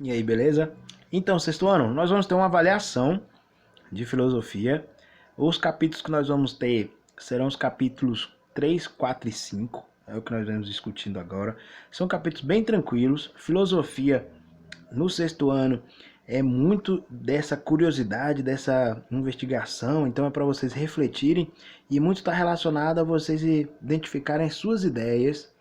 E aí, beleza? Então, sexto ano, nós vamos ter uma avaliação de filosofia. Os capítulos que nós vamos ter serão os capítulos 3, 4 e 5. É o que nós vamos discutindo agora. São capítulos bem tranquilos. Filosofia no sexto ano é muito dessa curiosidade, dessa investigação. Então é para vocês refletirem e muito está relacionado a vocês identificarem suas ideias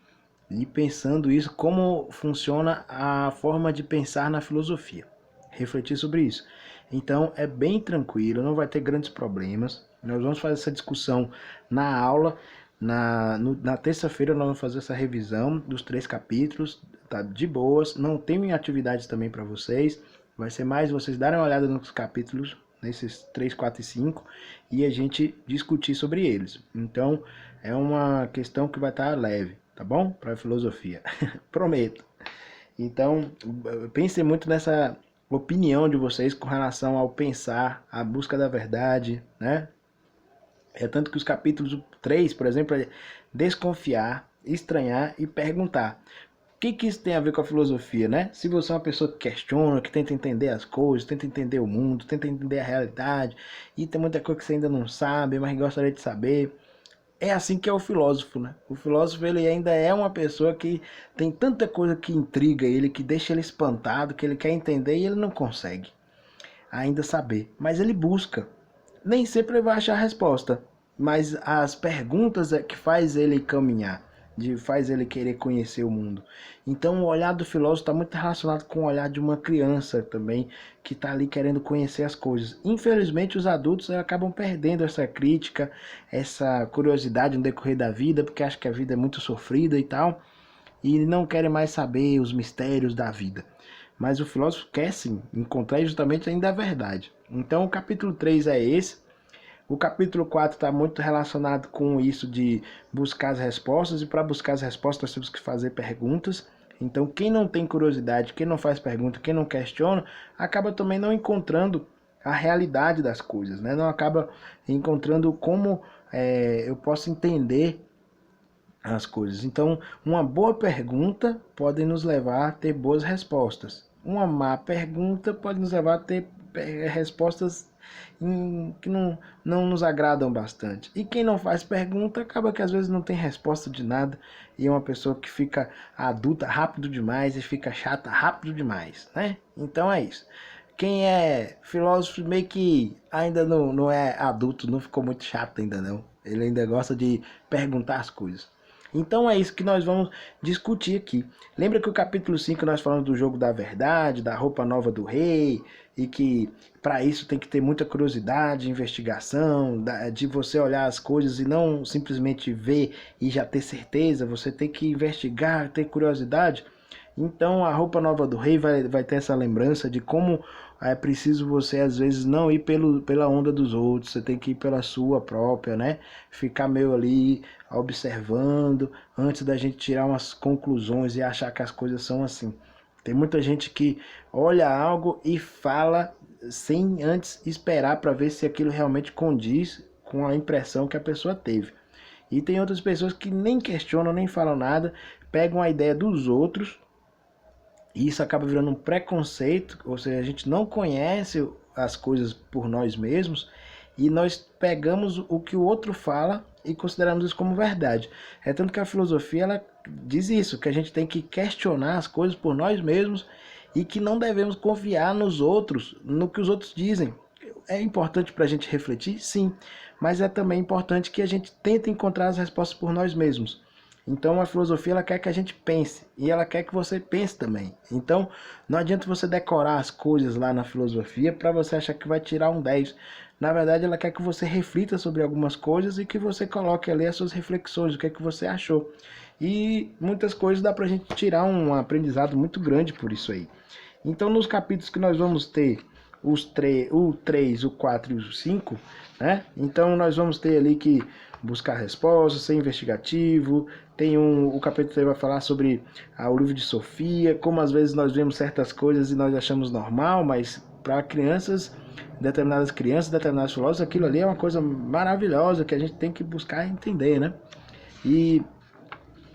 e pensando isso, como funciona a forma de pensar na filosofia. Refletir sobre isso. Então é bem tranquilo, não vai ter grandes problemas. Nós vamos fazer essa discussão na aula. Na terça-feira nós vamos fazer essa revisão dos 3 capítulos, tá de boas. Não tem atividades também para vocês. Vai ser mais vocês darem uma olhada nos capítulos, nesses 3, 4 e 5, e a gente discutir sobre eles. Então é uma questão que vai estar leve, tá bom? Para filosofia. Prometo. Então, pense muito nessa opinião de vocês com relação ao pensar, a busca da verdade, né? É tanto que os capítulos 3, por exemplo, é desconfiar, estranhar e perguntar. O que isso tem a ver com a filosofia, né? Se você é uma pessoa que questiona, que tenta entender as coisas, tenta entender o mundo, tenta entender a realidade, e tem muita coisa que você ainda não sabe, mas gostaria de saber, é assim que é o filósofo, né? O filósofo, ele ainda é uma pessoa que tem tanta coisa que intriga ele, que deixa ele espantado, que ele quer entender e ele não consegue ainda saber. Mas ele busca. Nem sempre ele vai achar a resposta, mas as perguntas é que faz ele caminhar, faz ele querer conhecer o mundo. Então o olhar do filósofo está muito relacionado com o olhar de uma criança também, que está ali querendo conhecer as coisas. Infelizmente os adultos acabam perdendo essa crítica, essa curiosidade no decorrer da vida, porque acham que a vida é muito sofrida e tal, e não querem mais saber os mistérios da vida. Mas o filósofo quer sim encontrar justamente ainda a verdade. Então o capítulo 3 é esse. O capítulo 4 está muito relacionado com isso de buscar as respostas, e para buscar as respostas nós temos que fazer perguntas. Então quem não tem curiosidade, quem não faz pergunta, quem não questiona, acaba também não encontrando a realidade das coisas, né? Não acaba encontrando como eu posso entender as coisas. Então, uma boa pergunta pode nos levar a ter boas respostas. Uma má pergunta pode nos levar a ter respostas que não nos agradam bastante. E quem não faz pergunta acaba que às vezes não tem resposta de nada, e é uma pessoa que fica adulta rápido demais e fica chata rápido demais, né? Então é isso. Quem é filósofo meio que ainda não é adulto, não ficou muito chato ainda não. Ele ainda gosta de perguntar as coisas. Então é isso que nós vamos discutir aqui. Lembra que o capítulo 5 nós falamos do jogo da verdade, da roupa nova do rei, e que para isso tem que ter muita curiosidade, investigação, de você olhar as coisas e não simplesmente ver e já ter certeza, você tem que investigar, ter curiosidade. Então a roupa nova do rei vai ter essa lembrança de como é preciso você às vezes não ir pela onda dos outros, você tem que ir pela sua própria, né? Ficar meio ali observando antes da gente tirar umas conclusões e achar que as coisas são assim. Tem muita gente que olha algo e fala sem antes esperar para ver se aquilo realmente condiz com a impressão que a pessoa teve. E tem outras pessoas que nem questionam, nem falam nada, pegam a ideia dos outros, e isso acaba virando um preconceito, ou seja, a gente não conhece as coisas por nós mesmos e nós pegamos o que o outro fala e consideramos isso como verdade. É tanto que a filosofia ela diz isso, que a gente tem que questionar as coisas por nós mesmos e que não devemos confiar nos outros, no que os outros dizem. É importante para a gente refletir, sim, mas é também importante que a gente tente encontrar as respostas por nós mesmos. Então a filosofia ela quer que a gente pense e ela quer que você pense também. Então não adianta você decorar as coisas lá na filosofia para você achar que vai tirar um 10. Na verdade ela quer que você reflita sobre algumas coisas e que você coloque ali as suas reflexões, o que é que você achou. E muitas coisas dá para a gente tirar um aprendizado muito grande por isso aí. Então nos capítulos que nós vamos ter o 3, o 4 e o 5, né? Então nós vamos ter ali que buscar respostas, ser investigativo. Tem o capítulo 3 vai falar sobre o livro de Sofia, como às vezes nós vemos certas coisas e nós achamos normal, mas para crianças, determinados filósofos, aquilo ali é uma coisa maravilhosa que a gente tem que buscar entender, né? E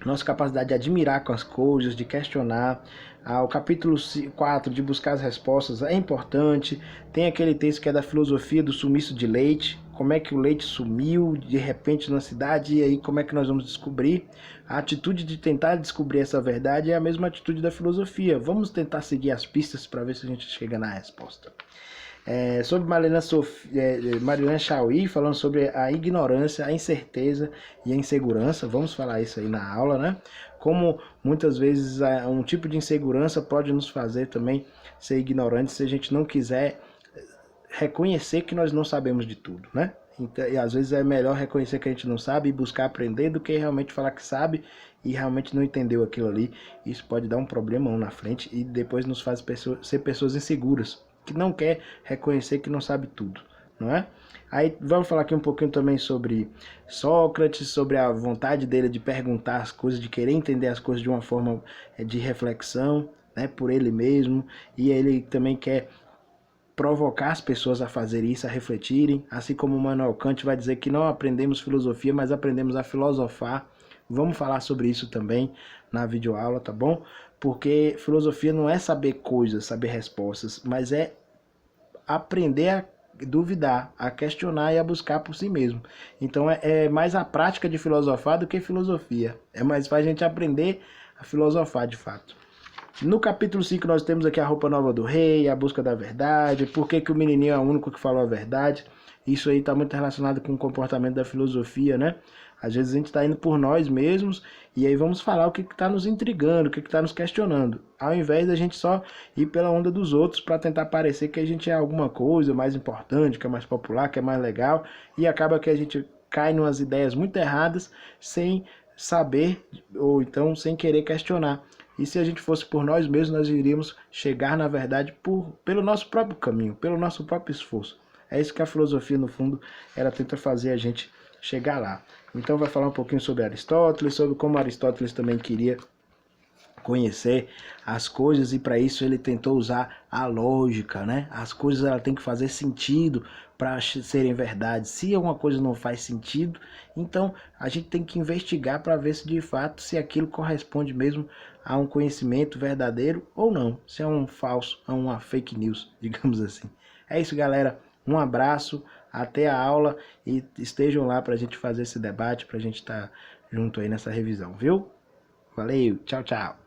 nossa capacidade de admirar com as coisas, de questionar, O capítulo 4 de buscar as respostas é importante. Tem aquele texto que é da filosofia do sumiço de leite. Como é que o leite sumiu de repente na cidade e aí como é que nós vamos descobrir? A atitude de tentar descobrir essa verdade é a mesma atitude da filosofia. Vamos tentar seguir as pistas para ver se a gente chega na resposta. Sobre Marilena Chauí, falando sobre a ignorância, a incerteza e a insegurança. Vamos falar isso aí na aula, né? Como muitas vezes um tipo de insegurança pode nos fazer também ser ignorantes se a gente não quiser reconhecer que nós não sabemos de tudo, né? Então, e às vezes é melhor reconhecer que a gente não sabe e buscar aprender do que realmente falar que sabe e realmente não entendeu aquilo ali. Isso pode dar um problemão na frente e depois nos faz ser pessoas inseguras, que não quer reconhecer que não sabe tudo, não é? Aí vamos falar aqui um pouquinho também sobre Sócrates, sobre a vontade dele de perguntar as coisas, de querer entender as coisas de uma forma de reflexão, né, por ele mesmo, e ele também quer provocar as pessoas a fazer isso, a refletirem, assim como Manuel Kant vai dizer que não aprendemos filosofia, mas aprendemos a filosofar. Vamos falar sobre isso também na videoaula, tá bom? Porque filosofia não é saber coisas, saber respostas, mas é aprender a duvidar, a questionar e a buscar por si mesmo. Então é mais a prática de filosofar do que filosofia. É mais para a gente aprender a filosofar de fato. No capítulo 5 nós temos aqui a roupa nova do rei, a busca da verdade, por que o menininho é o único que falou a verdade. Isso aí está muito relacionado com o comportamento da filosofia, né? Às vezes a gente está indo por nós mesmos e aí vamos falar o que está nos intrigando, o que está nos questionando, ao invés da gente só ir pela onda dos outros para tentar parecer que a gente é alguma coisa mais importante, que é mais popular, que é mais legal, e acaba que a gente cai em umas ideias muito erradas sem saber ou então sem querer questionar. E se a gente fosse por nós mesmos, nós iríamos chegar na verdade pelo nosso próprio caminho, pelo nosso próprio esforço. É isso que a filosofia, no fundo, ela tenta fazer a gente chegar lá. Então vai falar um pouquinho sobre Aristóteles, sobre como Aristóteles também queria conhecer as coisas e para isso ele tentou usar a lógica, né? As coisas ela tem que fazer sentido para serem verdade. Se alguma coisa não faz sentido, então a gente tem que investigar para ver se de fato se aquilo corresponde mesmo a um conhecimento verdadeiro ou não, se é um falso, é uma fake news, digamos assim. É isso, galera. Um abraço, até a aula e estejam lá para a gente fazer esse debate, para a gente estar junto aí nessa revisão, viu? Valeu, tchau, tchau.